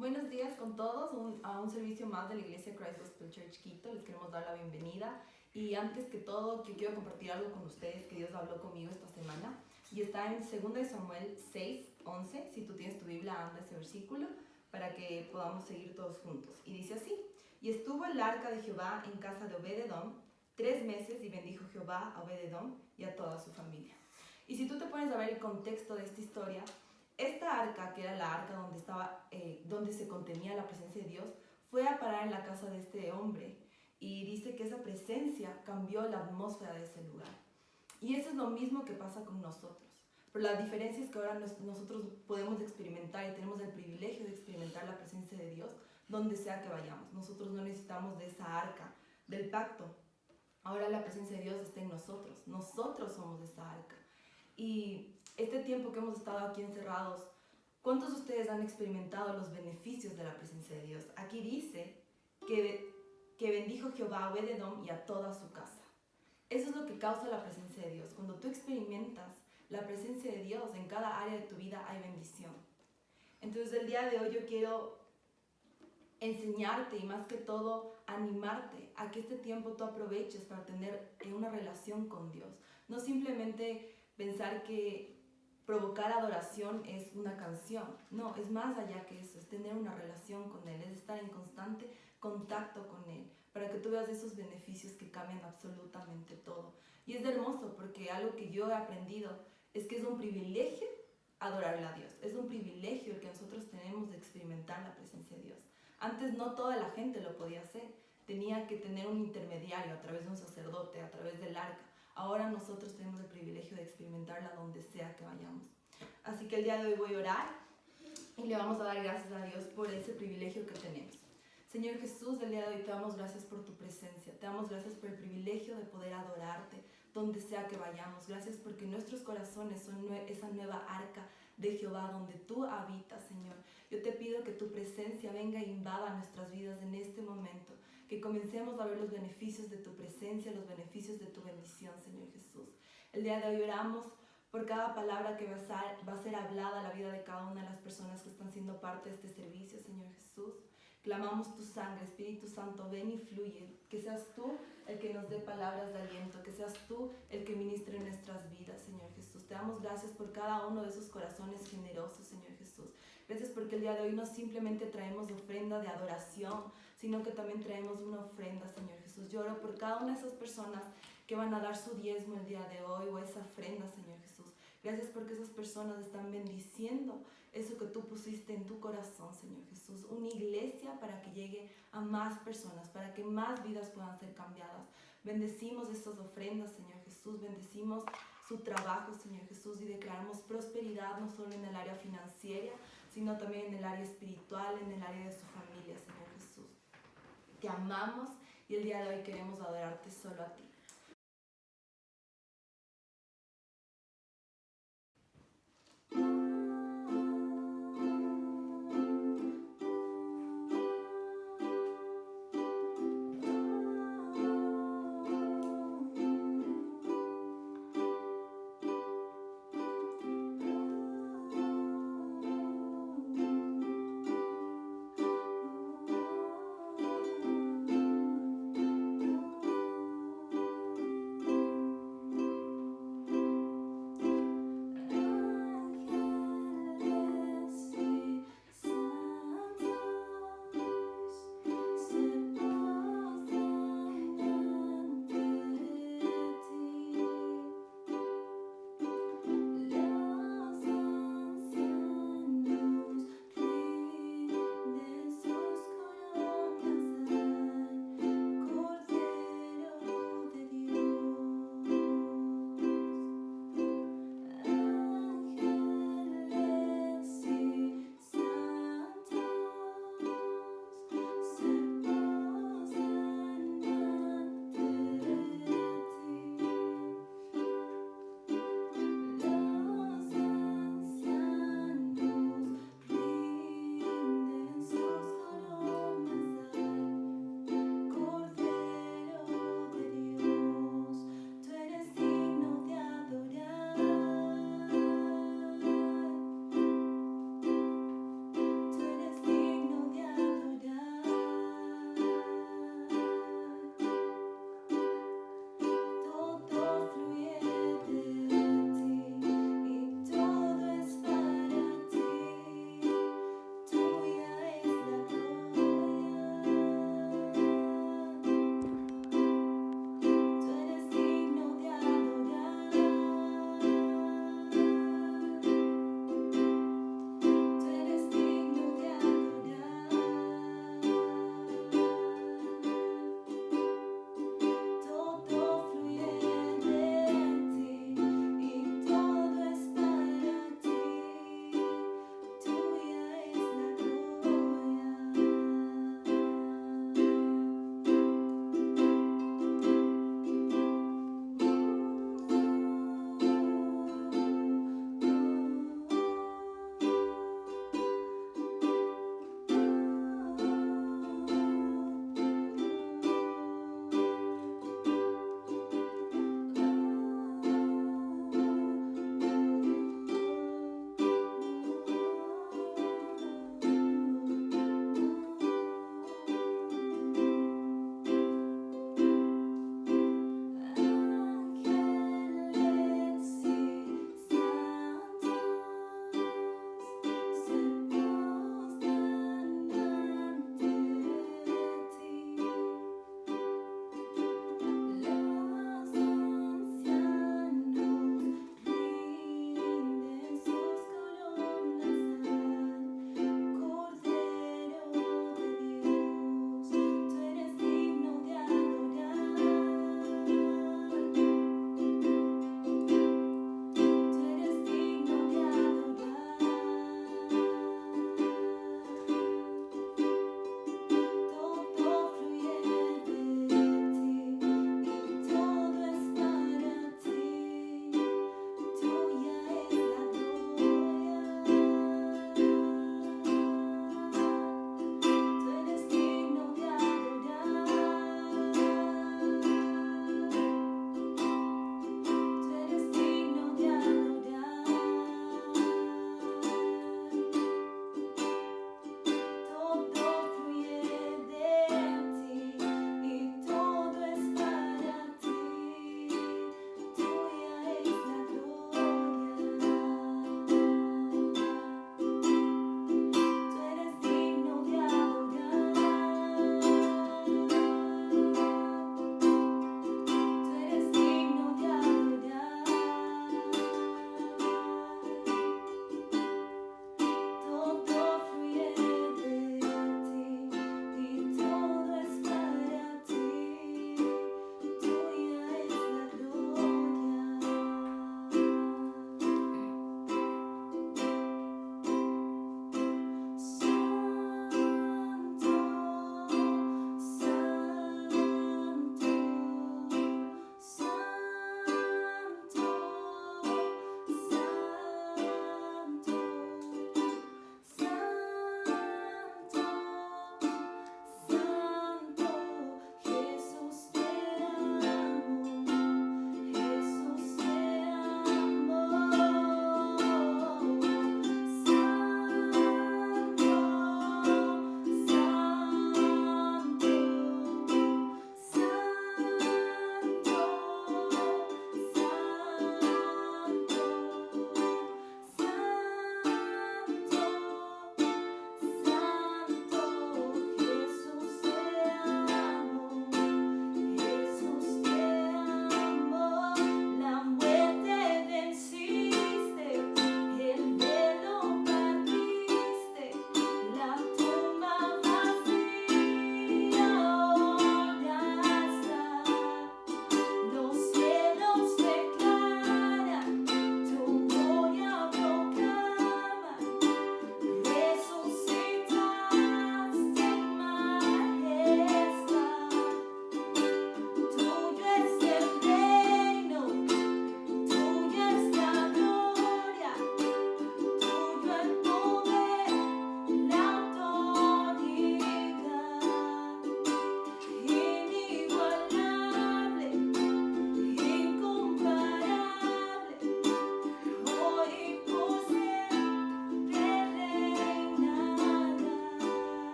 Buenos días con todos a un servicio más de la Iglesia Christ Gospel Church Quito. Les queremos dar la bienvenida y antes que todo que quiero compartir algo con ustedes que Dios habló conmigo esta semana y está en 2 Samuel 6:11. Si tú tienes tu Biblia, anda ese versículo para que podamos seguir todos juntos. Y dice así: y estuvo el arca de Jehová en casa de Obed-edom 3 meses y bendijo Jehová a Obed-edom y a toda su familia. Y si tú te pones a ver el contexto de esta historia, esta arca, que era la arca donde se contenía la presencia de Dios, fue a parar en la casa de este hombre y dice que esa presencia cambió la atmósfera de ese lugar. Y eso es lo mismo que pasa con nosotros. Pero la diferencia es que ahora nosotros podemos experimentar y tenemos el privilegio de experimentar la presencia de Dios donde sea que vayamos. Nosotros no necesitamos de esa arca, del pacto. Ahora la presencia de Dios está en nosotros. Nosotros somos esa arca. Y este tiempo que hemos estado aquí encerrados, ¿cuántos de ustedes han experimentado los beneficios de la presencia de Dios? Aquí dice que bendijo Jehová a Obed-edom y a toda su casa. Eso es lo que causa la presencia de Dios. Cuando tú experimentas la presencia de Dios en cada área de tu vida hay bendición. Entonces el día de hoy yo quiero enseñarte y más que todo animarte a que este tiempo tú aproveches para tener una relación con Dios. No simplemente pensar que provocar adoración es una canción. No, es más allá que eso, es tener una relación con Él, es estar en constante contacto con Él, para que tú veas esos beneficios que cambian absolutamente todo. Y es hermoso porque algo que yo he aprendido es que es un privilegio adorarle a Dios. Es un privilegio el que nosotros tenemos de experimentar la presencia de Dios. Antes no toda la gente lo podía hacer. Tenía que tener un intermediario a través de un sacerdote, a través del arca. Ahora nosotros tenemos el privilegio de experimentarla donde sea que vayamos. Así que el día de hoy voy a orar y le vamos a dar gracias a Dios por ese privilegio que tenemos. Señor Jesús, el día de hoy te damos gracias por tu presencia. Te damos gracias por el privilegio de poder adorarte donde sea que vayamos. Gracias porque nuestros corazones son esa nueva arca de Jehová donde tú habitas, Señor. Yo te pido que tu presencia venga e invada nuestras vidas en este momento. Que comencemos a ver los beneficios de tu presencia, los beneficios de tu bendición, Señor Jesús. El día de hoy oramos por cada palabra que va a ser hablada a la vida de cada una de las personas que están siendo parte de este servicio, Señor Jesús. Clamamos tu sangre, Espíritu Santo, ven y fluye. Que seas tú el que nos dé palabras de aliento, que seas tú el que ministre en nuestras vidas, Señor Jesús. Te damos gracias por cada uno de esos corazones generosos, Señor Jesús. Gracias porque el día de hoy no simplemente traemos ofrenda de adoración, sino que también traemos una ofrenda, Señor Jesús. Yo oro por cada una de esas personas que van a dar su diezmo el día de hoy o esa ofrenda, Señor Jesús. Gracias porque esas personas están bendiciendo eso que tú pusiste en tu corazón, Señor Jesús. Una iglesia para que llegue a más personas, para que más vidas puedan ser cambiadas. Bendecimos estas ofrendas, Señor Jesús. Bendecimos su trabajo, Señor Jesús, y declaramos prosperidad no solo en el área financiera, sino también en el área espiritual, en el área de su familia, Señor Jesús. Te amamos y el día de hoy queremos adorarte solo a ti.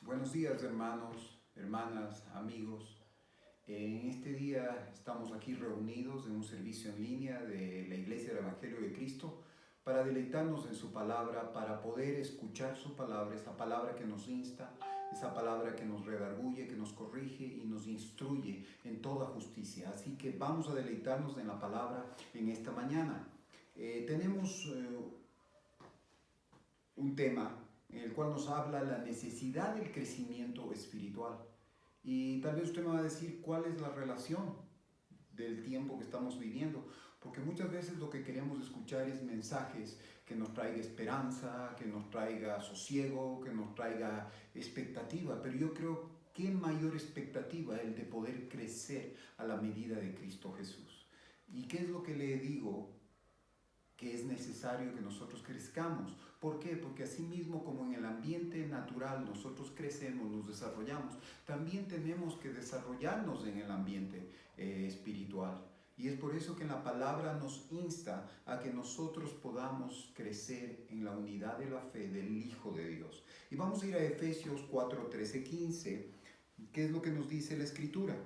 Buenos días, hermanos, hermanas, amigos. En este día estamos aquí reunidos en un servicio en línea de la Iglesia del Evangelio de Cristo para deleitarnos en su palabra, para poder escuchar su palabra, esa palabra que nos insta, esa palabra que nos redarguye, que nos corrige y nos instruye en toda justicia. Así que vamos a deleitarnos en la palabra en esta mañana. Tenemos un tema en el cual nos habla la necesidad del crecimiento espiritual. Y tal vez usted me va a decir cuál es la relación del tiempo que estamos viviendo, porque muchas veces lo que queremos escuchar es mensajes que nos traiga esperanza, que nos traiga sosiego, que nos traiga expectativa, pero yo creo que mayor expectativa el de poder crecer a la medida de Cristo Jesús. ¿Y qué es lo que le digo? Que es necesario que nosotros crezcamos. ¿Por qué? Porque así mismo como en el ambiente natural nosotros crecemos, nos desarrollamos, también tenemos que desarrollarnos en el ambiente espiritual. Y es por eso que la palabra nos insta a que nosotros podamos crecer en la unidad de la fe del Hijo de Dios. Y vamos a ir a Efesios 4, 13, 15. ¿Qué es lo que nos dice la Escritura?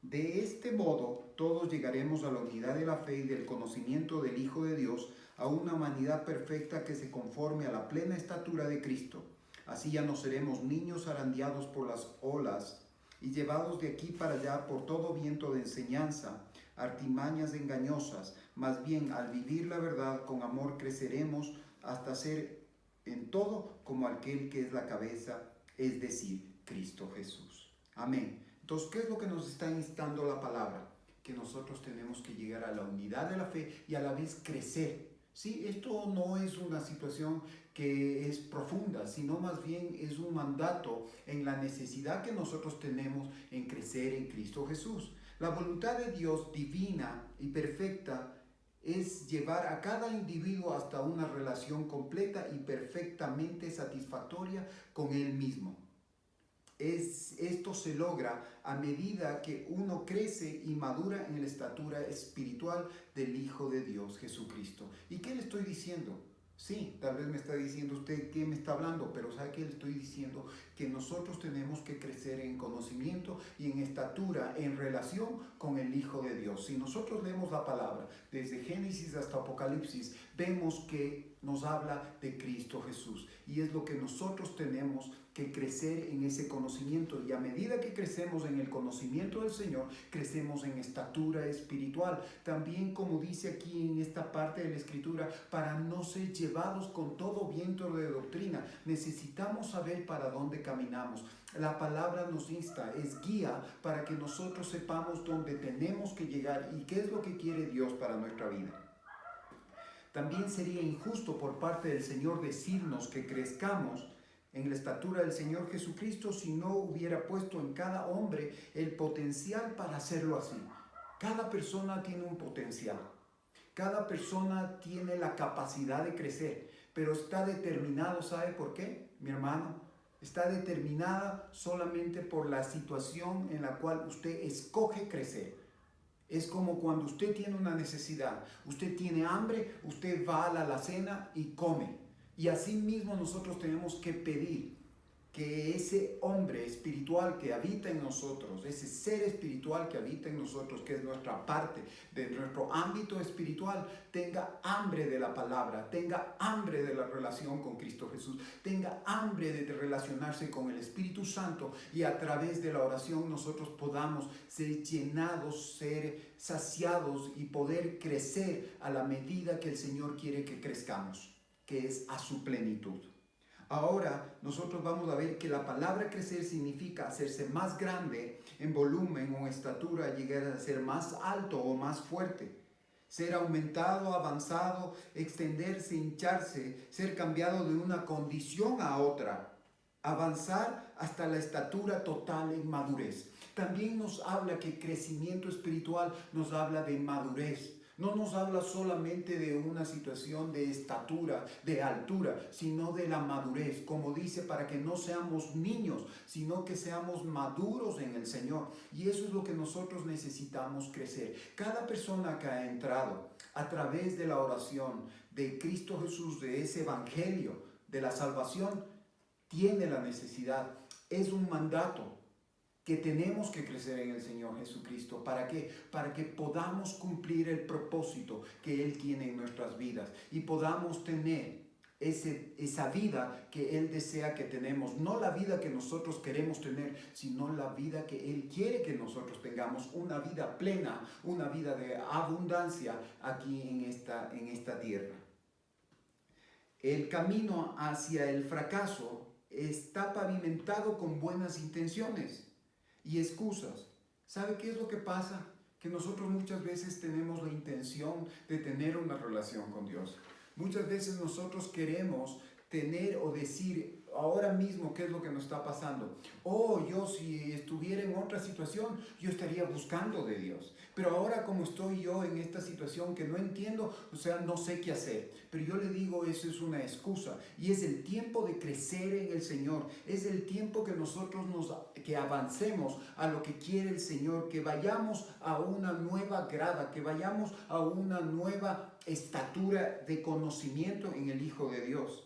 De este modo, todos llegaremos a la unidad de la fe y del conocimiento del Hijo de Dios, a una humanidad perfecta que se conforme a la plena estatura de Cristo. Así ya no seremos niños zarandeados por las olas y llevados de aquí para allá por todo viento de enseñanza, artimañas engañosas. Más bien, al vivir la verdad con amor, creceremos hasta ser en todo como aquel que es la cabeza, es decir, Cristo Jesús. Amén. Entonces, ¿qué es lo que nos está instando la palabra? Que nosotros tenemos que llegar a la unidad de la fe y a la vez crecer. Sí, esto no es una situación que es profunda, sino más bien es un mandato en la necesidad que nosotros tenemos en crecer en Cristo Jesús. La voluntad de Dios divina y perfecta es llevar a cada individuo hasta una relación completa y perfectamente satisfactoria con Él mismo. Esto se logra a medida que uno crece y madura en la estatura espiritual del Hijo de Dios, Jesucristo. ¿Y qué le estoy diciendo? Sí, tal vez me está diciendo usted qué me está hablando, pero ¿sabe qué le estoy diciendo? Que nosotros tenemos que crecer en conocimiento y en estatura en relación con el Hijo de Dios. Si nosotros leemos la palabra desde Génesis hasta Apocalipsis, vemos que nos habla de Cristo Jesús. Y es lo que nosotros tenemos que crecer en ese conocimiento, y a medida que crecemos en el conocimiento del Señor, crecemos en estatura espiritual. También, como dice aquí en esta parte de la Escritura, para no ser llevados con todo viento de doctrina, necesitamos saber para dónde caminamos. La palabra nos insta, es guía para que nosotros sepamos dónde tenemos que llegar y qué es lo que quiere Dios para nuestra vida. También sería injusto por parte del Señor decirnos que crezcamos en la estatura del Señor Jesucristo si no hubiera puesto en cada hombre el potencial para hacerlo así. Cada persona tiene un potencial. Cada persona tiene la capacidad de crecer, pero está determinado, ¿sabe por qué, mi hermano? Está determinada solamente por la situación en la cual usted escoge crecer. Es como cuando usted tiene una necesidad, usted tiene hambre, usted va a la alacena y come. Y así mismo nosotros tenemos que pedir que ese hombre espiritual que habita en nosotros, ese ser espiritual que habita en nosotros, que es nuestra parte de nuestro ámbito espiritual, tenga hambre de la palabra, tenga hambre de la relación con Cristo Jesús, tenga hambre de relacionarse con el Espíritu Santo, y a través de la oración nosotros podamos ser llenados, ser saciados y poder crecer a la medida que el Señor quiere que crezcamos, que es a su plenitud. Ahora nosotros vamos a ver que la palabra crecer significa hacerse más grande en volumen o estatura, llegar a ser más alto o más fuerte, ser aumentado, avanzado, extenderse, hincharse, ser cambiado de una condición a otra, avanzar hasta la estatura total en madurez. También nos habla que crecimiento espiritual nos habla de madurez. No nos habla solamente de una situación de estatura, de altura, sino de la madurez, como dice, para que no seamos niños, sino que seamos maduros en el Señor. Y eso es lo que nosotros necesitamos crecer. Cada persona que ha entrado a través de la oración de Cristo Jesús, de ese evangelio, de la salvación, tiene la necesidad. Es un mandato que tenemos que crecer en el Señor Jesucristo. ¿Para qué? Para que podamos cumplir el propósito que Él tiene en nuestras vidas y podamos tener esa vida que Él desea que tenemos. No la vida que nosotros queremos tener, sino la vida que Él quiere que nosotros tengamos. Una vida plena, una vida de abundancia aquí en esta tierra. El camino hacia el fracaso está pavimentado con buenas intenciones y excusas. ¿Sabe qué es lo que pasa? Que nosotros muchas veces tenemos la intención de tener una relación con Dios. Muchas veces nosotros queremos tener o decir ahora mismo qué es lo que nos está pasando. Oh, yo si estuviera en otra situación, yo estaría buscando de Dios. Pero ahora como estoy yo en esta situación que no entiendo, o sea, no sé qué hacer. Pero yo le digo, eso es una excusa. Y es el tiempo de crecer en el Señor. Es el tiempo que nosotros que avancemos a lo que quiere el Señor. Que vayamos a una nueva grada. Que vayamos a una nueva estatura de conocimiento en el Hijo de Dios.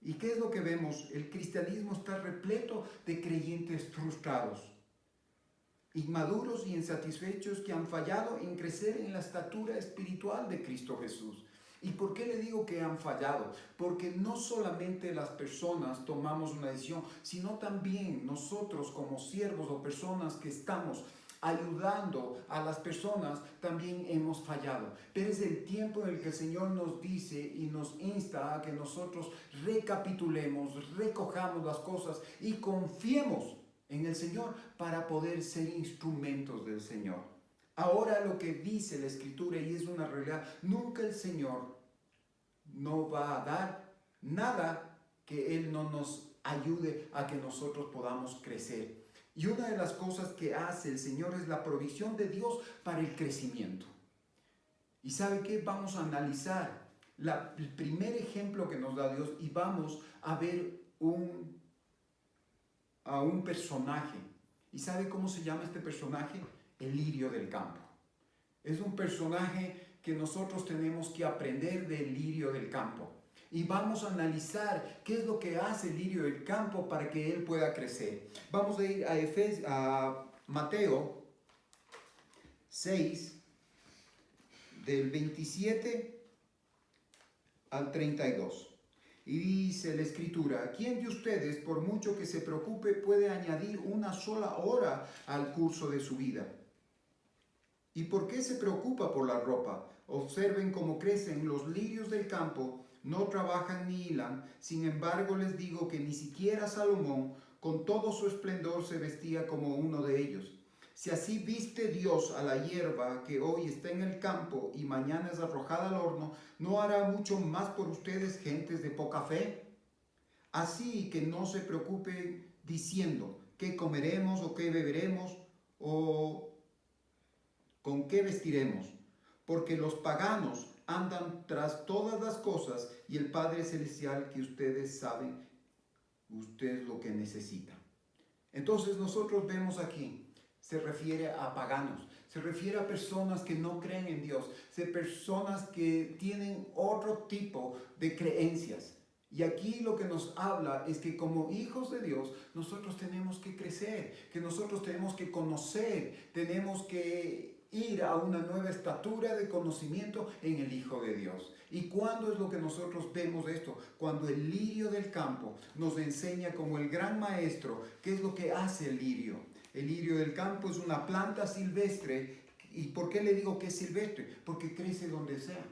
¿Y qué es lo que vemos? El cristianismo está repleto de creyentes frustrados, inmaduros y insatisfechos que han fallado en crecer en la estatura espiritual de Cristo Jesús. ¿Y por qué le digo que han fallado? Porque no solamente las personas tomamos una decisión, sino también nosotros como siervos o personas que estamos ayudando a las personas, también hemos fallado. Pero es el tiempo en el que el Señor nos dice y nos insta a que nosotros recapitulemos, recojamos las cosas y confiemos en el Señor para poder ser instrumentos del Señor. Ahora lo que dice la Escritura, y es una realidad, nunca el Señor no va a dar nada que Él no nos ayude a que nosotros podamos crecer. Y una de las cosas que hace el Señor es la provisión de Dios para el crecimiento. ¿Y sabe qué? Vamos a analizar el primer ejemplo que nos da Dios y vamos a ver a un personaje. ¿Y sabe cómo se llama este personaje? El lirio del campo. Es un personaje que nosotros tenemos que aprender del lirio del campo. Y vamos a analizar qué es lo que hace el lirio del campo para que él pueda crecer. Vamos a ir a Mateo 6, del 27 al 32. Y dice la Escritura, ¿quién de ustedes, por mucho que se preocupe, puede añadir una sola hora al curso de su vida? ¿Y por qué se preocupa por la ropa? Observen cómo crecen los lirios del campo. No trabajan ni hilan, sin embargo les digo que ni siquiera Salomón, con todo su esplendor, se vestía como uno de ellos. Si así viste Dios a la hierba que hoy está en el campo y mañana es arrojada al horno, ¿no hará mucho más por ustedes, gentes de poca fe? Así que no se preocupen diciendo, ¿qué comeremos o qué beberemos o con qué vestiremos? Porque los paganos andan tras todas las cosas y el Padre Celestial, que ustedes saben, ustedes lo que necesitan. Entonces nosotros vemos aquí, se refiere a paganos, se refiere a personas que no creen en Dios, personas que tienen otro tipo de creencias. Y aquí lo que nos habla es que como hijos de Dios, nosotros tenemos que crecer, que nosotros tenemos que conocer, tenemos que ir a una nueva estatura de conocimiento en el Hijo de Dios. ¿Y cuándo es lo que nosotros vemos esto? Cuando el lirio del campo nos enseña como el gran maestro qué es lo que hace el lirio. El lirio del campo es una planta silvestre. ¿Y por qué le digo que es silvestre? Porque crece donde sea.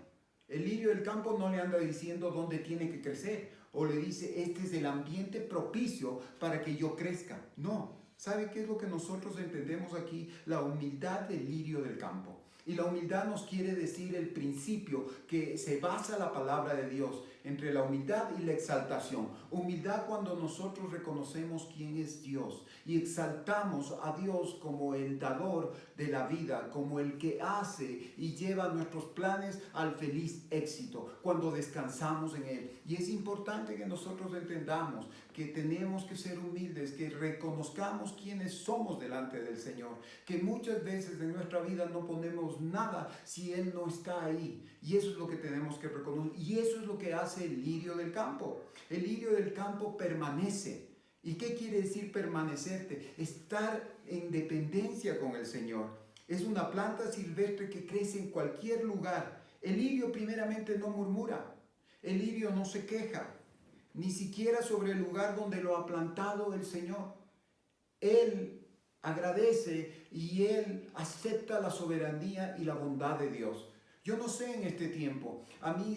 El lirio del campo no le anda diciendo dónde tiene que crecer o le dice este es el ambiente propicio para que yo crezca. No. ¿Sabe qué es lo que nosotros entendemos aquí? La humildad del lirio del campo. Y la humildad nos quiere decir el principio que se basa la palabra de Dios entre la humildad y la exaltación. Humildad cuando nosotros reconocemos quién es Dios y exaltamos a Dios como el dador de la vida, como el que hace y lleva nuestros planes al feliz éxito cuando descansamos en Él. Y es importante que nosotros entendamos que tenemos que ser humildes, que reconozcamos quiénes somos delante del Señor, que muchas veces en nuestra vida no ponemos nada si Él no está ahí. Y eso es lo que tenemos que reconocer. Y eso es lo que hace el lirio del campo. El lirio del campo permanece. ¿Y qué quiere decir permanecerte? Estar en dependencia con el Señor. Es una planta silvestre que crece en cualquier lugar. El lirio primeramente no murmura. El lirio no se queja, ni siquiera sobre el lugar donde lo ha plantado el Señor. Él agradece y Él acepta la soberanía y la bondad de Dios. Yo no sé en este tiempo, a mí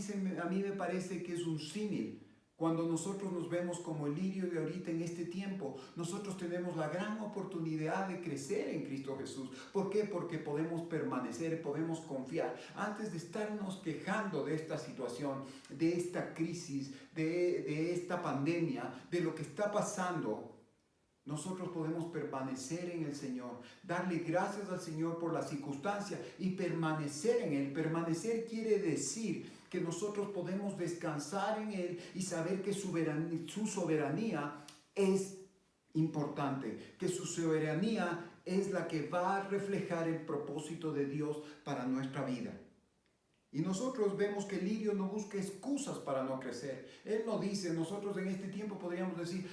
me parece que es un símil. Cuando nosotros nos vemos como el lirio de ahorita en este tiempo, nosotros tenemos la gran oportunidad de crecer en Cristo Jesús. ¿Por qué? Porque podemos permanecer, podemos confiar. Antes de estarnos quejando de esta situación, de esta crisis, de esta pandemia, de lo que está pasando, nosotros podemos permanecer en el Señor, darle gracias al Señor por la circunstancia y permanecer en Él. Permanecer quiere decir que nosotros podemos descansar en Él y saber que su soberanía es importante, que su soberanía es la que va a reflejar el propósito de Dios para nuestra vida. Y nosotros vemos que el lirio no busca excusas para no crecer. Él no dice, nosotros en este tiempo podríamos decir,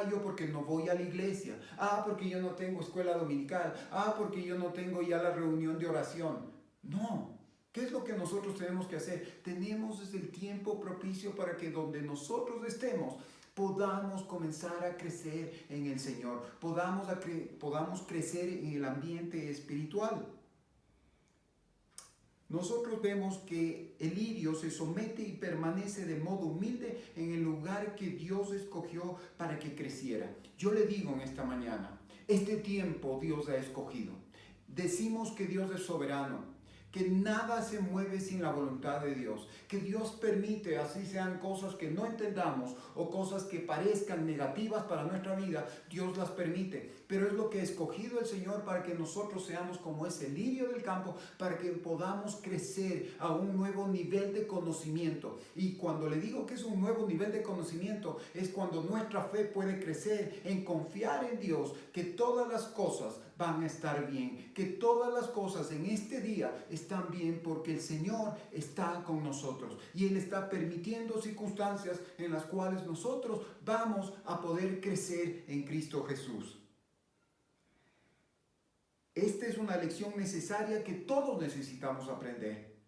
yo porque no voy a la iglesia, porque yo no tengo escuela dominical, porque yo no tengo ya la reunión de oración. No, ¿qué es lo que nosotros tenemos que hacer? Tenemos desde el tiempo propicio para que donde nosotros estemos, podamos comenzar a crecer en el Señor, podamos crecer en el ambiente espiritual. Nosotros vemos que el lirio se somete y permanece de modo humilde en el lugar que Dios escogió para que creciera. Yo le digo en esta mañana, este tiempo Dios ha escogido. Decimos que Dios es soberano, que nada se mueve sin la voluntad de Dios, que Dios permite, así sean cosas que no entendamos o cosas que parezcan negativas para nuestra vida, Dios las permite. Pero es lo que ha escogido el Señor para que nosotros seamos como ese lirio del campo, para que podamos crecer a un nuevo nivel de conocimiento. Y cuando le digo que es un nuevo nivel de conocimiento, es cuando nuestra fe puede crecer en confiar en Dios, que todas las cosas van a estar bien, que todas las cosas en este día están bien porque el Señor está con nosotros y Él está permitiendo circunstancias en las cuales nosotros vamos a poder crecer en Cristo Jesús. Esta es una lección necesaria que todos necesitamos aprender.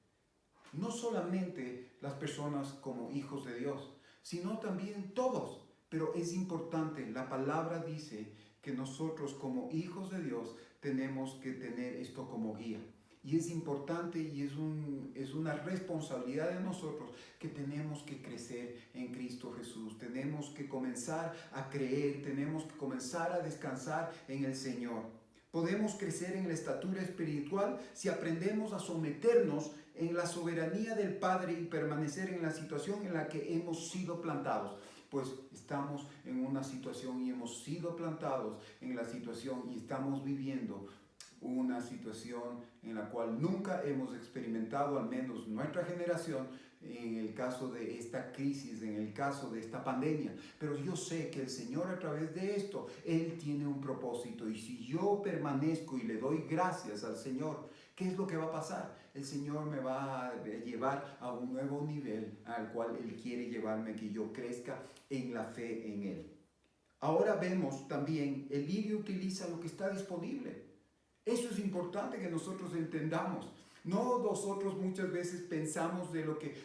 No solamente las personas como hijos de Dios, sino también todos. Pero es importante, la palabra dice que nosotros como hijos de Dios tenemos que tener esto como guía. Y es importante y es una responsabilidad de nosotros que tenemos que crecer en Cristo Jesús. Tenemos que comenzar a creer, tenemos que comenzar a descansar en el Señor. Podemos crecer en la estatura espiritual si aprendemos a someternos en la soberanía del Padre y permanecer en la situación en la que hemos sido plantados. Pues estamos en una situación y hemos sido plantados en la situación y estamos viviendo una situación en la cual nunca hemos experimentado, al menos nuestra generación, en el caso de esta crisis, en el caso de esta pandemia. Pero yo sé que el Señor a través de esto, Él tiene un propósito. Y si yo permanezco y le doy gracias al Señor, ¿qué es lo que va a pasar? El Señor me va a llevar a un nuevo nivel al cual Él quiere llevarme, que yo crezca en la fe en Él. Ahora vemos también, el lirio utiliza lo que está disponible. Eso es importante que nosotros entendamos. No nosotros muchas veces pensamos de lo que,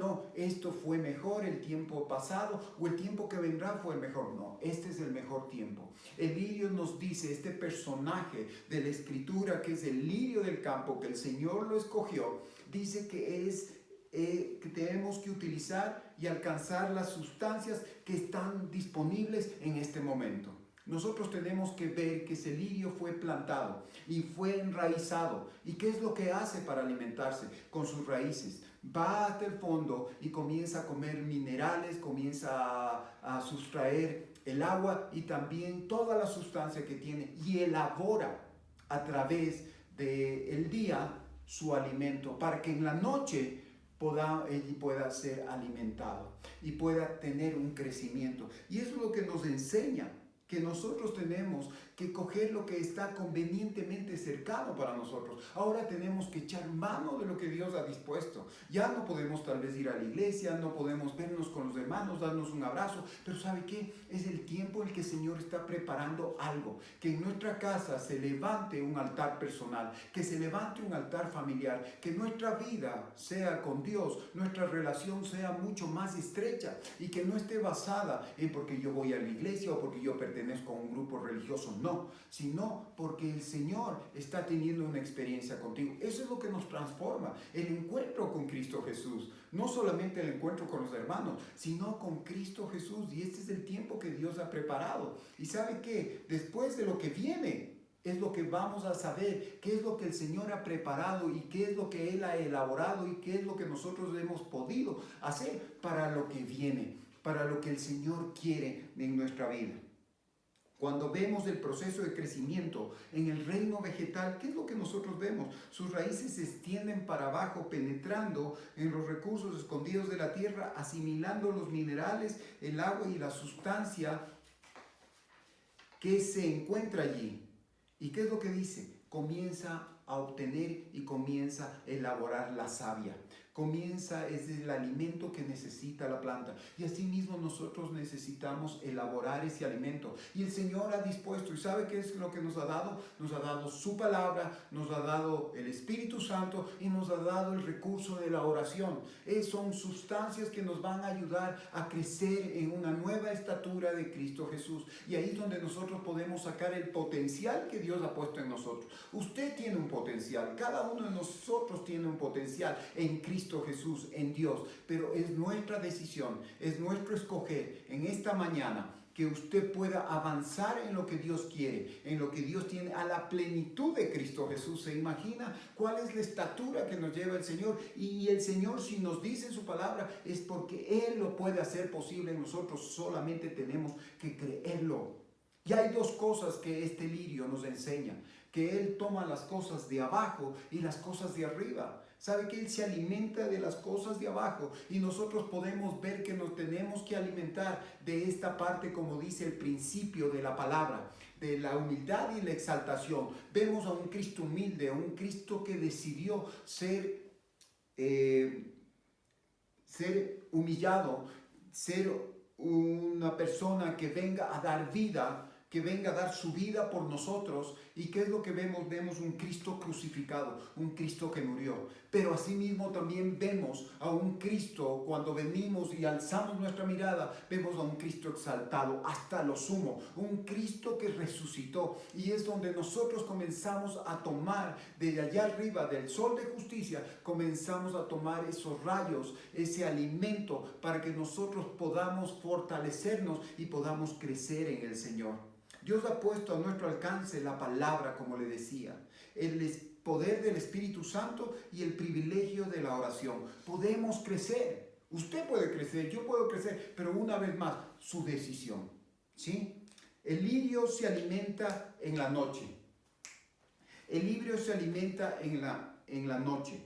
no, esto fue mejor el tiempo pasado o el tiempo que vendrá fue el mejor. No, este es el mejor tiempo. El lirio nos dice, este personaje de la Escritura que es el lirio del campo, que el Señor lo escogió, dice que tenemos que utilizar y alcanzar las sustancias que están disponibles en este momento. Nosotros tenemos que ver que ese lirio fue plantado y fue enraizado. ¿Y qué es lo que hace para alimentarse? Con sus raíces. Va hasta el fondo y comienza a comer minerales, comienza a sustraer el agua y también toda la sustancia que tiene y elabora a través del día su alimento para que en la noche pueda ser alimentado y pueda tener un crecimiento. Y eso es lo que nos enseña, que nosotros tenemos que coger lo que está convenientemente cercano para nosotros. Ahora tenemos que echar mano de lo que Dios ha dispuesto. Ya no podemos tal vez ir a la iglesia, no podemos vernos con los hermanos, darnos un abrazo, pero ¿sabe qué? Es el tiempo en el que el Señor está preparando algo, que en nuestra casa se levante un altar personal, que se levante un altar familiar, que nuestra vida sea con Dios, nuestra relación sea mucho más estrecha y que no esté basada en porque yo voy a la iglesia o porque yo pertenezco a un grupo religioso. No, sino porque el Señor está teniendo una experiencia contigo. Eso es lo que nos transforma, el encuentro con Cristo Jesús. No solamente el encuentro con los hermanos, sino con Cristo Jesús. Y este es el tiempo que Dios ha preparado. Y ¿sabe qué? Después de lo que viene, es lo que vamos a saber, qué es lo que el Señor ha preparado y qué es lo que Él ha elaborado y qué es lo que nosotros hemos podido hacer para lo que viene, para lo que el Señor quiere en nuestra vida. Cuando vemos el proceso de crecimiento en el reino vegetal, ¿qué es lo que nosotros vemos? Sus raíces se extienden para abajo, penetrando en los recursos escondidos de la tierra, asimilando los minerales, el agua y la sustancia que se encuentra allí. ¿Y qué es lo que dice? Comienza a obtener y comienza a elaborar la savia. Es el alimento que necesita la planta. Y asimismo nosotros necesitamos elaborar ese alimento. Y el Señor ha dispuesto. ¿Y sabe qué es lo que nos ha dado? Nos ha dado su palabra, nos ha dado el Espíritu Santo y nos ha dado el recurso de la oración. Son sustancias que nos van a ayudar a crecer en una nueva estatura de Cristo Jesús. Y ahí es donde nosotros podemos sacar el potencial que Dios ha puesto en nosotros. Usted tiene un potencial. Cada uno de nosotros tiene un potencial en Cristo Jesús, en Dios, pero es nuestra decisión, es nuestro escoger en esta mañana que usted pueda avanzar en lo que Dios quiere, en lo que Dios tiene a la plenitud de Cristo Jesús. ¿Se imagina cuál es la estatura que nos lleva el Señor? Y el Señor, si nos dice en su palabra, es porque Él lo puede hacer posible en nosotros, solamente tenemos que creerlo. Y hay dos cosas que este lirio nos enseña, que Él toma las cosas de abajo y las cosas de arriba. Sabe que Él se alimenta de las cosas de abajo y nosotros podemos ver que nos tenemos que alimentar de esta parte, como dice el principio de la palabra, de la humildad y la exaltación. Vemos a un Cristo humilde, a un Cristo que decidió ser humillado, ser una persona que venga a dar vida, que venga a dar su vida por nosotros. ¿Y qué es lo que vemos? Vemos un Cristo crucificado, un Cristo que murió. Pero asimismo también vemos a un Cristo, cuando venimos y alzamos nuestra mirada, vemos a un Cristo exaltado hasta lo sumo, un Cristo que resucitó. Y es donde nosotros comenzamos a tomar de allá arriba, del sol de justicia, comenzamos a tomar esos rayos, ese alimento, para que nosotros podamos fortalecernos y podamos crecer en el Señor. Dios ha puesto a nuestro alcance la palabra, como le decía, el poder del Espíritu Santo y el privilegio de la oración. Podemos crecer. Usted puede crecer, yo puedo crecer, pero una vez más, su decisión. ¿Sí? El lirio se alimenta en la noche. El lirio se alimenta en la noche.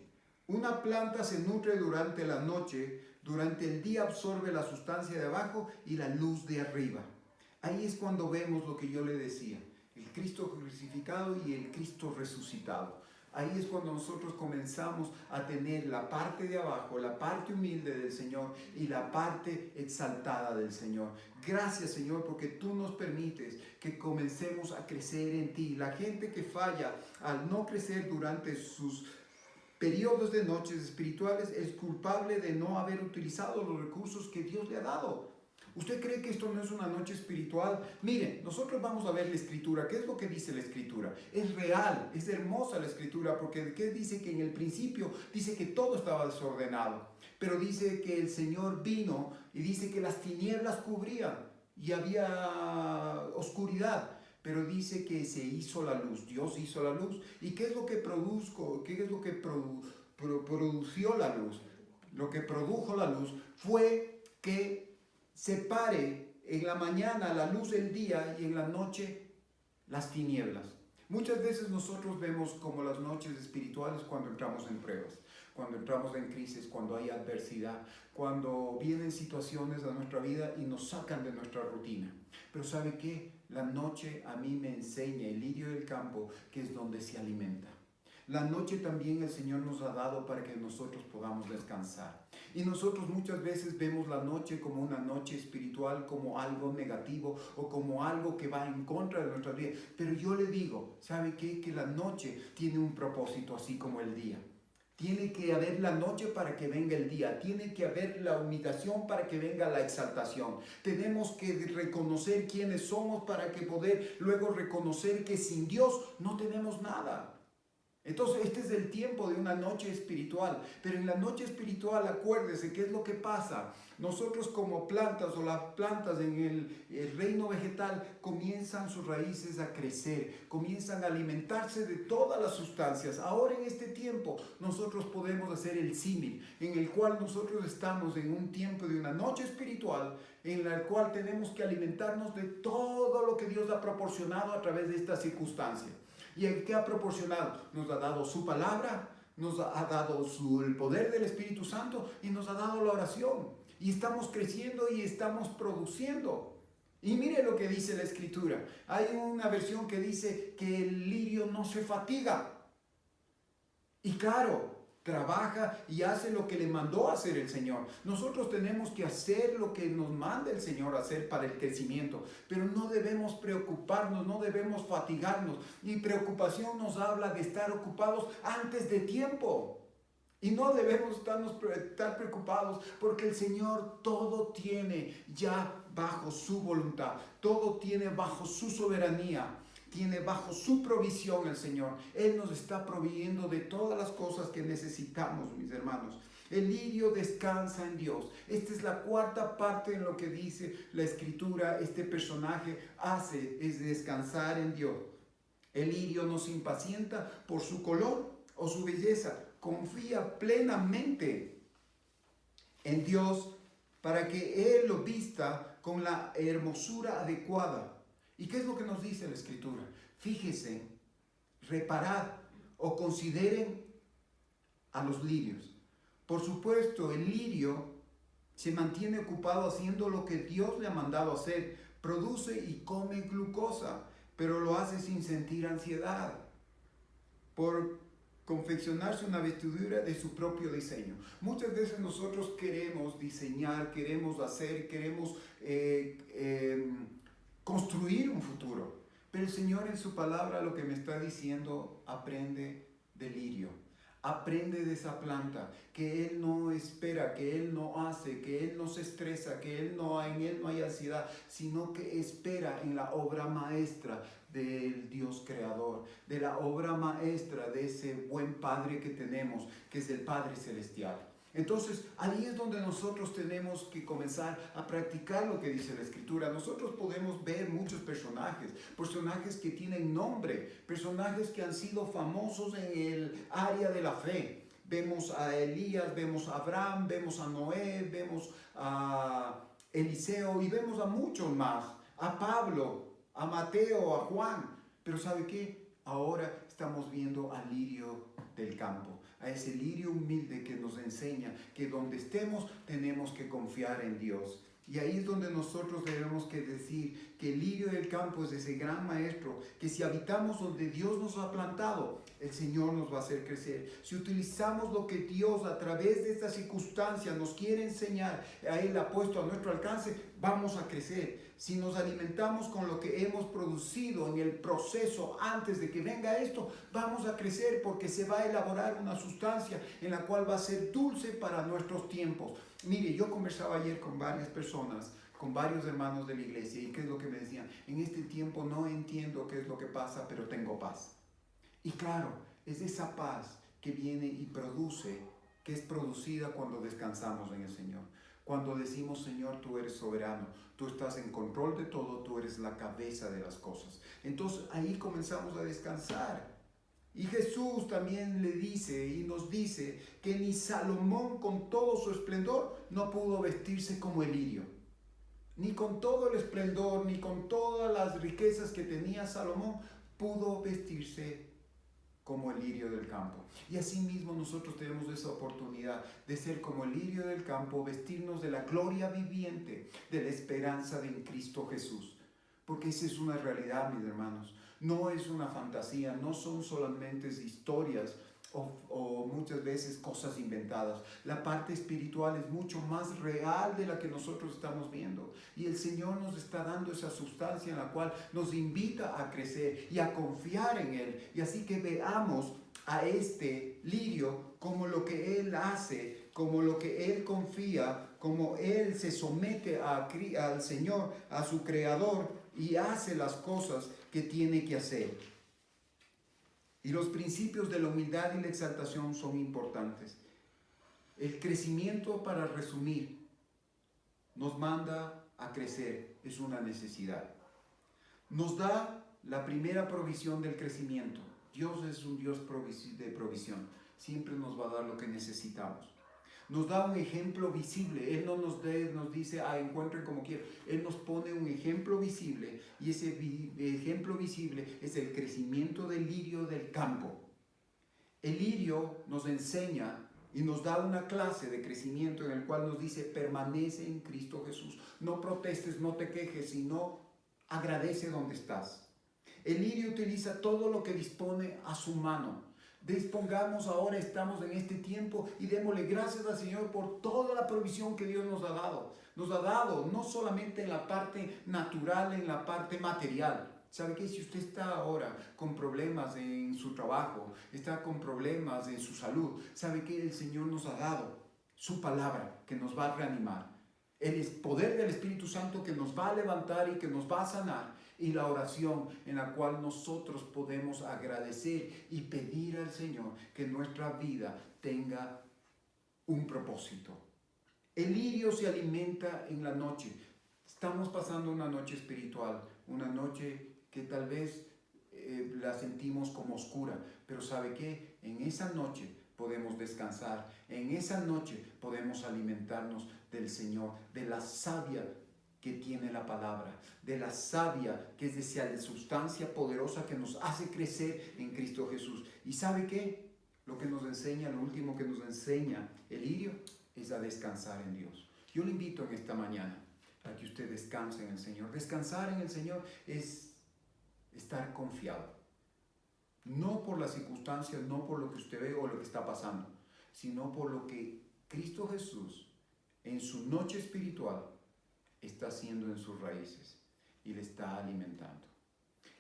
Una planta se nutre durante la noche, durante el día absorbe la sustancia de abajo y la luz de arriba. Ahí es cuando vemos lo que yo le decía, el Cristo crucificado y el Cristo resucitado. Ahí es cuando nosotros comenzamos a tener la parte de abajo, la parte humilde del Señor y la parte exaltada del Señor. Gracias, Señor, porque tú nos permites que comencemos a crecer en ti. La gente que falla al no crecer durante sus periodos de noches espirituales es culpable de no haber utilizado los recursos que Dios le ha dado. ¿Usted cree que esto no es una noche espiritual? Miren, nosotros vamos a ver la Escritura. ¿Qué es lo que dice la Escritura? Es real, es hermosa la Escritura, porque ¿qué dice? Que en el principio dice que todo estaba desordenado, pero dice que el Señor vino y dice que las tinieblas cubrían y había oscuridad, pero dice que se hizo la luz, Dios hizo la luz. ¿Y qué es lo que produjo? ¿Qué es lo que produció la luz? Lo que produjo la luz fue que separe en la mañana la luz del día y en la noche las tinieblas. Muchas veces nosotros vemos como las noches espirituales cuando entramos en pruebas, cuando entramos en crisis, cuando hay adversidad, cuando vienen situaciones a nuestra vida y nos sacan de nuestra rutina. Pero ¿sabe qué? La noche a mí me enseña, el lirio del campo, que es donde se alimenta. La noche también el Señor nos ha dado para que nosotros podamos descansar. Y nosotros muchas veces vemos la noche como una noche espiritual, como algo negativo o como algo que va en contra de nuestra vida. Pero yo le digo, ¿sabe qué? Que la noche tiene un propósito así como el día. Tiene que haber la noche para que venga el día. Tiene que haber la humillación para que venga la exaltación. Tenemos que reconocer quiénes somos para que poder luego reconocer que sin Dios no tenemos nada. Entonces este es el tiempo de una noche espiritual, pero en la noche espiritual acuérdese qué es lo que pasa. Nosotros como plantas o las plantas en el reino vegetal comienzan sus raíces a crecer, comienzan a alimentarse de todas las sustancias. Ahora en este tiempo nosotros podemos hacer el símil en el cual nosotros estamos en un tiempo de una noche espiritual en la cual tenemos que alimentarnos de todo lo que Dios ha proporcionado a través de esta circunstancia. ¿Y el que ha proporcionado? Nos ha dado su palabra, nos ha dado el poder del Espíritu Santo y nos ha dado la oración. Y estamos creciendo y estamos produciendo. Y mire lo que dice la Escritura. Hay una versión que dice que el lirio no se fatiga. Y claro, trabaja y hace lo que le mandó a hacer el Señor. Nosotros tenemos que hacer lo que nos manda el Señor a hacer para el crecimiento, pero no debemos preocuparnos, no debemos fatigarnos. Y preocupación nos habla de estar ocupados antes de tiempo. Y no debemos estar preocupados porque el Señor todo tiene ya bajo su voluntad, todo tiene bajo su soberanía. Tiene bajo su provisión el Señor. Él nos está proveyendo de todas las cosas que necesitamos, mis hermanos. El lirio descansa en Dios. Esta es la cuarta parte en lo que dice la Escritura. Este personaje hace, es descansar en Dios. El lirio no se impacienta por su color o su belleza. Confía plenamente en Dios para que Él lo vista con la hermosura adecuada. ¿Y qué es lo que nos dice la Escritura? Fíjense, reparad o consideren a los lirios. Por supuesto, el lirio se mantiene ocupado haciendo lo que Dios le ha mandado hacer. Produce y come glucosa, pero lo hace sin sentir ansiedad por confeccionarse una vestidura de su propio diseño. Muchas veces nosotros queremos diseñar, queremos hacer, queremos construir un futuro. Pero el Señor en su palabra lo que me está diciendo, aprende del lirio. Aprende de esa planta, que Él no espera, que Él no hace, que Él no se estresa, que en Él no hay ansiedad, sino que espera en la obra maestra del Dios creador, de la obra maestra de ese buen Padre que tenemos, que es el Padre Celestial. Entonces, ahí es donde nosotros tenemos que comenzar a practicar lo que dice la Escritura. Nosotros podemos ver muchos personajes que tienen nombre, personajes que han sido famosos en el área de la fe. Vemos a Elías, vemos a Abraham, vemos a Noé, vemos a Eliseo y vemos a muchos más, a Pablo, a Mateo, a Juan. Pero ¿sabe qué? Ahora estamos viendo al lirio del campo, a ese lirio humilde que nos enseña que donde estemos tenemos que confiar en Dios. Y ahí es donde nosotros debemos que decir que el lirio del campo es ese gran maestro, que si habitamos donde Dios nos ha plantado, el Señor nos va a hacer crecer. Si utilizamos lo que Dios a través de esta circunstancia nos quiere enseñar, a Él ha puesto a nuestro alcance, vamos a crecer. Si nos alimentamos con lo que hemos producido en el proceso antes de que venga esto, vamos a crecer porque se va a elaborar una sustancia en la cual va a ser dulce para nuestros tiempos. Mire, yo conversaba ayer con varias personas, con varios hermanos de la iglesia, y ¿qué es lo que me decían? En este tiempo no entiendo qué es lo que pasa, pero tengo paz. Y claro, es esa paz que viene y produce, que es producida cuando descansamos en el Señor. Cuando decimos, Señor, tú eres soberano, tú estás en control de todo, tú eres la cabeza de las cosas. Entonces ahí comenzamos a descansar. Y Jesús también le dice y nos dice que ni Salomón con todo su esplendor no pudo vestirse como el lirio. Ni con todo el esplendor, ni con todas las riquezas que tenía Salomón, pudo vestirse como el lirio del campo. Y asimismo nosotros tenemos esa oportunidad de ser como el lirio del campo, vestirnos de la gloria viviente, de la esperanza de en Cristo Jesús. Porque esa es una realidad, mis hermanos. No es una fantasía, no son solamente historias o muchas veces cosas inventadas. La parte espiritual es mucho más real de la que nosotros estamos viendo. Y el Señor nos está dando esa sustancia en la cual nos invita a crecer y a confiar en Él. Y así que veamos a este lirio como lo que Él hace, como lo que Él confía, como Él se somete al Señor, a su Creador, y hace las cosas que tiene que hacer. Y los principios de la humildad y la exaltación son importantes. El crecimiento, para resumir, nos manda a crecer, es una necesidad. Nos da la primera provisión del crecimiento. Dios es un Dios de provisión, siempre nos va a dar lo que necesitamos. Nos da un ejemplo visible. Él no nos dice, encuentren como quieran. Él nos pone un ejemplo visible, y ese ejemplo visible es el crecimiento del lirio del campo. El lirio nos enseña y nos da una clase de crecimiento en el cual nos dice: permanece en Cristo Jesús. No protestes, no te quejes, sino agradece donde estás. El lirio utiliza todo lo que dispone a su mano. Dispongamos ahora, estamos en este tiempo, y démosle gracias al Señor por toda la provisión que Dios nos ha dado. Nos ha dado no solamente en la parte natural, en la parte material. ¿Sabe qué? Si usted está ahora con problemas en su trabajo, está con problemas en su salud, ¿sabe qué? El Señor nos ha dado su palabra que nos va a reanimar. El poder del Espíritu Santo que nos va a levantar y que nos va a sanar. Y la oración en la cual nosotros podemos agradecer y pedir al Señor que nuestra vida tenga un propósito. El lirio se alimenta en la noche. Estamos pasando una noche espiritual, una noche que tal vez la sentimos como oscura, pero ¿sabe qué? En esa noche podemos descansar, en esa noche podemos alimentarnos del Señor, de la savia que tiene la palabra, de la savia que es de sustancia poderosa que nos hace crecer en Cristo Jesús. ¿Y sabe qué? Lo que nos enseña, lo último que nos enseña el lirio es a descansar en Dios. Yo le invito en esta mañana a que usted descanse en el Señor. Descansar en el Señor es estar confiado. No por las circunstancias, no por lo que usted ve o lo que está pasando, sino por lo que Cristo Jesús en su noche espiritual está haciendo en sus raíces y le está alimentando.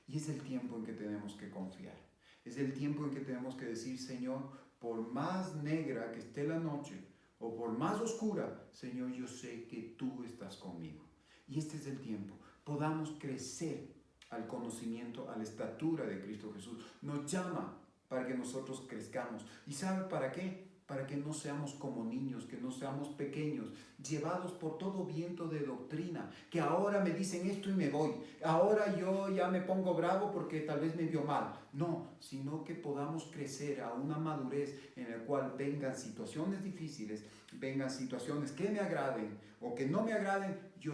Y es el tiempo en que tenemos que confiar. Es el tiempo en que tenemos que decir: Señor, por más negra que esté la noche o por más oscura, Señor, yo sé que tú estás conmigo. Y este es el tiempo. Podamos crecer al conocimiento, a la estatura de Cristo Jesús. Nos llama para que nosotros crezcamos. ¿Y sabe para qué? Para que no seamos como niños, que no seamos pequeños, llevados por todo viento de doctrina, que ahora me dicen esto y me voy, ahora yo ya me pongo bravo porque tal vez me vio mal. No, sino que podamos crecer a una madurez en la cual vengan situaciones difíciles, vengan situaciones que me agraden o que no me agraden, yo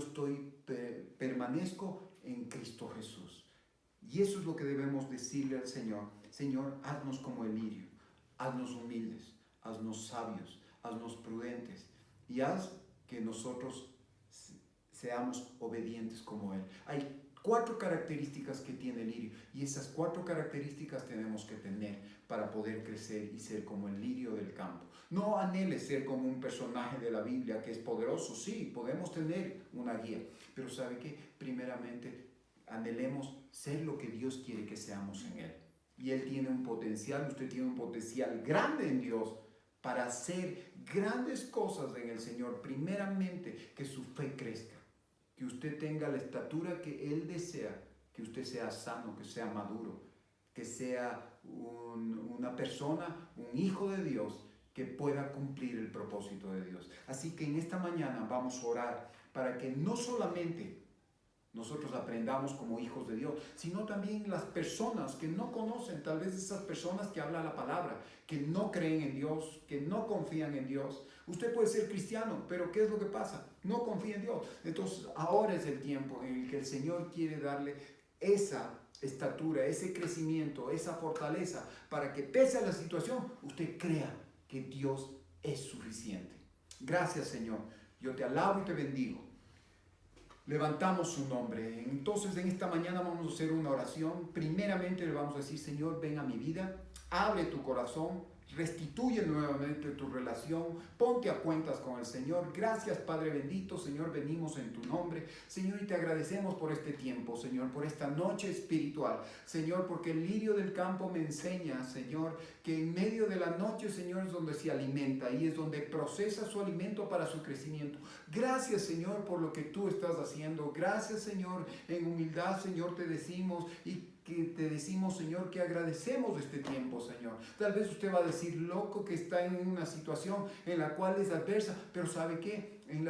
permanezco en Cristo Jesús. Y eso es lo que debemos decirle al Señor: Señor, haznos como el lirio, haznos humildes, haznos sabios, haznos prudentes, y haz que nosotros seamos obedientes como Él. Hay 4 características que tiene el lirio, y esas 4 características tenemos que tener para poder crecer y ser como el lirio del campo. No anheles ser como un personaje de la Biblia que es poderoso. Sí, podemos tener una guía, pero ¿sabe qué? Primeramente, anhelemos ser lo que Dios quiere que seamos en Él. Y Él tiene un potencial, usted tiene un potencial grande en Dios para hacer grandes cosas en el Señor. Primeramente, que su fe crezca, que usted tenga la estatura que Él desea, que usted sea sano, que sea maduro, que sea una persona, un hijo de Dios, que pueda cumplir el propósito de Dios. Así que en esta mañana vamos a orar para que no solamente nosotros aprendamos como hijos de Dios, sino también las personas que no conocen, tal vez esas personas que hablan la palabra, que no creen en Dios, que no confían en Dios. Usted puede ser cristiano, pero ¿qué es lo que pasa? No confía en Dios. Entonces ahora es el tiempo en el que el Señor quiere darle esa estatura, ese crecimiento, esa fortaleza, para que pese a la situación, usted crea que Dios es suficiente. Gracias, Señor. Yo te alabo y te bendigo. Levantamos su nombre. Entonces en esta mañana vamos a hacer una oración. Primeramente le vamos a decir: Señor, ven a mi vida, abre tu corazón, restituye nuevamente tu relación, ponte a cuentas con el Señor. Gracias, Padre bendito. Señor, venimos en tu nombre, Señor, y te agradecemos por este tiempo, Señor, por esta noche espiritual, Señor, porque el lirio del campo me enseña, Señor, que en medio de la noche, Señor, es donde se alimenta y es donde procesa su alimento para su crecimiento. Gracias, Señor, por lo que tú estás haciendo. Gracias, Señor, en humildad, Señor, te decimos Señor, que agradecemos este tiempo, Señor. Tal vez usted va a decir: loco, que está en una situación en la cual es adversa, pero ¿sabe qué? En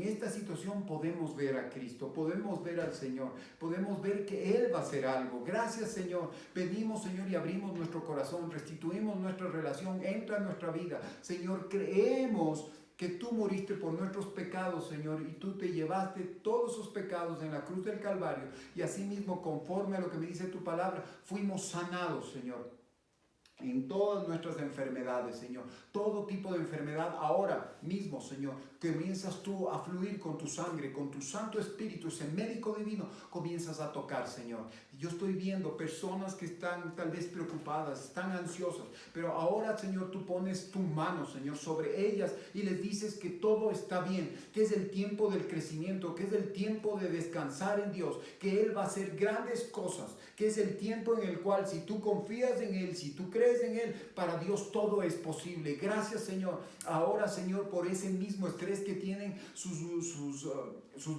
esta situación podemos ver a Cristo, podemos ver al Señor, podemos ver que Él va a hacer algo. Gracias, Señor. Pedimos, Señor, y abrimos nuestro corazón, restituimos nuestra relación, entra en nuestra vida. Señor, creemos que tú moriste por nuestros pecados, Señor, y tú te llevaste todos esos pecados en la cruz del Calvario, y asimismo, conforme a lo que me dice tu palabra, fuimos sanados, Señor, en todas nuestras enfermedades, Señor. Todo tipo de enfermedad ahora mismo, Señor, comienzas tú a fluir con tu sangre, con tu Santo Espíritu, ese médico divino, comienzas a tocar, Señor. Yo estoy viendo personas que están tal vez preocupadas, están ansiosas, pero ahora, Señor, tú pones tu mano, Señor, sobre ellas y les dices que todo está bien, que es el tiempo del crecimiento, que es el tiempo de descansar en Dios, que Él va a hacer grandes cosas, que es el tiempo en el cual, si tú confías en Él, si tú crees en Él, para Dios todo es posible. Gracias, Señor. Ahora, Señor, por ese mismo estrés que tienen, sus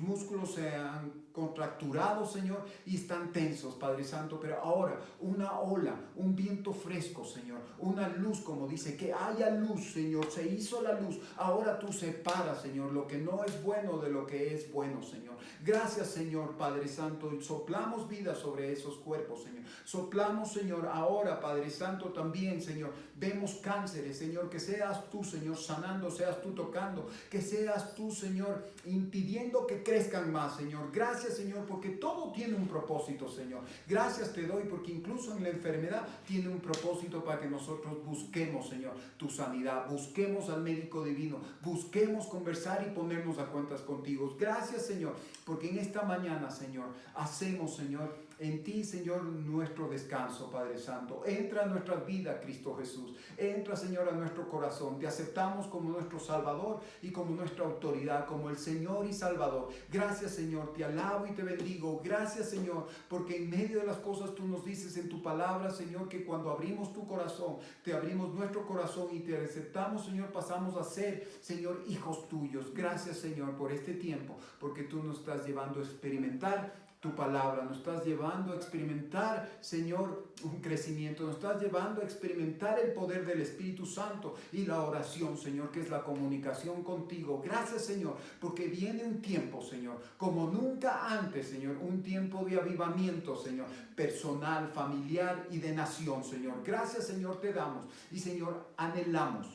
músculos se han contracturado, Señor, y están tensos, Padre Santo, pero ahora una ola, un viento fresco, Señor, una luz, como dice, que haya luz, Señor, se hizo la luz. Ahora tú separas, Señor, lo que no es bueno de lo que es bueno, Señor. Gracias, Señor, Padre Santo, y soplamos vida sobre esos cuerpos, Señor. Soplamos, Señor, ahora, Padre Santo, también, Señor, vemos cánceres, Señor, que seas tú, Señor, sanando, seas tú tocando, que seas tú, Señor, impidiendo que crezcan más, Señor. Gracias, Señor, porque todo tiene un propósito, Señor. Gracias te doy porque incluso en la enfermedad tiene un propósito para que nosotros busquemos, Señor, tu sanidad, busquemos al médico divino, busquemos conversar y ponernos a cuentas contigo. Gracias, Señor, porque en esta mañana, Señor, hacemos, Señor, en ti, Señor, nuestro descanso, Padre Santo. Entra a nuestra vida, Cristo Jesús. Entra, Señor, a nuestro corazón. Te aceptamos como nuestro Salvador y como nuestra autoridad, como el Señor y Salvador. Gracias, Señor. Te alabo y te bendigo. Gracias, Señor, porque en medio de las cosas tú nos dices en tu palabra, Señor, que cuando abrimos tu corazón, te abrimos nuestro corazón y te aceptamos, Señor, pasamos a ser, Señor, hijos tuyos. Gracias, Señor, por este tiempo, porque tú nos estás llevando a experimentar tu palabra, nos estás llevando a experimentar, Señor, un crecimiento, nos estás llevando a experimentar el poder del Espíritu Santo y la oración, Señor, que es la comunicación contigo. Gracias, Señor, porque viene un tiempo, Señor, como nunca antes, Señor, un tiempo de avivamiento, Señor, personal, familiar y de nación, Señor. Gracias, Señor, te damos y, Señor, anhelamos,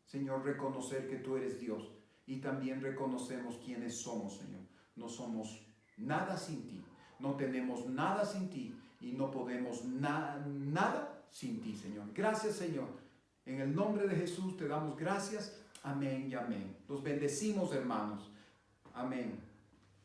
Señor, reconocer que tú eres Dios y también reconocemos quiénes somos, Señor. No somos nada sin ti, no tenemos nada sin ti y no podemos nada sin ti, Señor. Gracias, Señor. En el nombre de Jesús te damos gracias. Amén y amén. Los bendecimos, hermanos. Amén.